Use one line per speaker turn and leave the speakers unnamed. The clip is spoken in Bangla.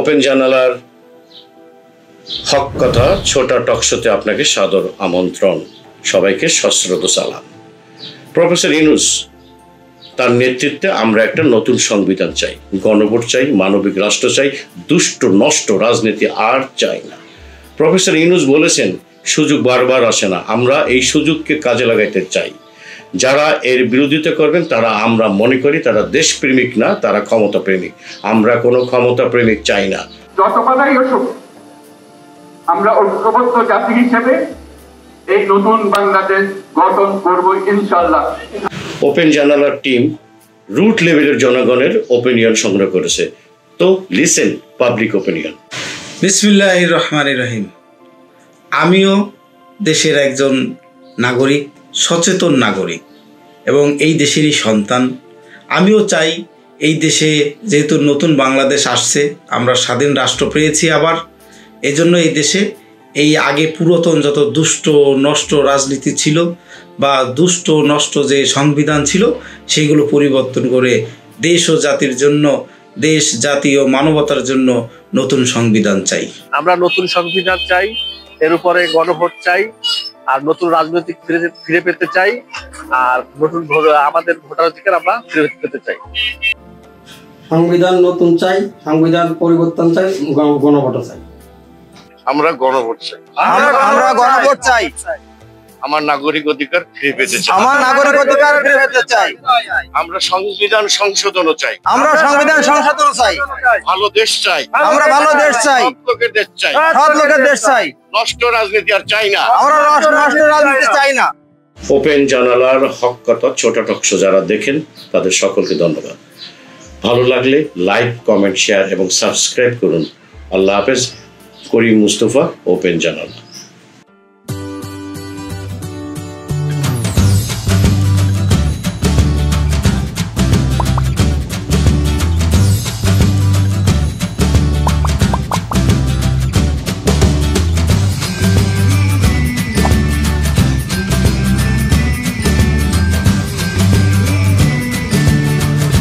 ওপেন জানালার হক কথা ছোটা টকশোতে আপনাকে সাদর আমন্ত্রণ। সবাইকে সশ্রদ্ধ সালাম। প্রফেসর ইউনূস তার নেতৃত্বে আমরা একটা নতুন সংবিধান চাই, গণভোট চাই, মানবিক রাষ্ট্র চাই, দুষ্ট নষ্ট রাজনীতি আর চাই না। প্রফেসর ইউনূস বলেছেন সুযোগ বারবার আসে না, আমরা এই সুযোগকে কাজে লাগাইতে চাই। যারা এর বিরোধিতা করবেন তারা আমরা মনে করি তারা দেশপ্রেমিক না, তারা ক্ষমতা প্রেমিক। আমরা কোনো ক্ষমতা প্রেমিক চাই না।
যত কথাই আসুক, আমরা ঐক্যবদ্ধ জাতি হিসেবে এই নতুন বাংলাদেশ গঠন করব ইনশাআল্লাহ।
ওপেন জানালার টিম রুট লেভেলের জনগণের ওপিনিয়ন সংগ্রহ করেছে। তো লিসেন পাবলিক ওপিনিয়ন।
বিসমিল্লাহির রহমানির রহিম। আমিও দেশের একজন নাগরিক, সচেতন নাগরিক এবং এই দেশেরই সন্তান। আমিও চাই এই দেশে যেহেতু নতুন বাংলাদেশ আসছে, আমরা স্বাধীন রাষ্ট্র পেয়েছি আবার, এজন্য এই দেশে এই আগে পুরাতন যত দুষ্ট নষ্ট রাজনীতি ছিল বা দুষ্ট নষ্ট যে সংবিধান ছিল সেগুলো পরিবর্তন করে দেশ ও জাতির জন্য, দেশ জাতি ও মানবতার জন্য নতুন সংবিধান চাই।
আমরা নতুন সংবিধান চাই, এর উপরে গণভোট চাই, আর নতুন রাজনৈতিক ফিরে পেতে চাই, আর নতুন আমাদের ভোটাধিকার আমরা ফিরে পেতে চাই।
সংবিধান নতুন চাই, সংবিধান পরিবর্তন চাই, গণভোট চাই।
আমরা গণভোট চাই।
আমরা গণভোট চাই।
আমার নাগরিক অধিকার ফিরে পেতে চাই।
আমার নাগরিক অধিকার ফিরে পেতে চাই।
আমরা সংবিধান সংশোধনও চাই।
আমরা সংবিধান সংশোধন চাই।
ভালো দেশ চাই।
আমরা ভালো দেশ চাই।
সৎ লোকের দেশ চাই।
সৎ লোকের দেশ চাই।
নষ্ট রাজনীতি আর চাই না।
আমরা নষ্ট রাজনীতি চাই না।
ওপেন জানালার হক কথা ছোটা টকশো যারা দেখেন তাদের সকলকে ধন্যবাদ। ভালো লাগলে লাইক, কমেন্ট, শেয়ার এবং সাবস্ক্রাইব করুন। আল্লাহ হাফেজ। করিম মুস্তফা, ওপেন জানালা।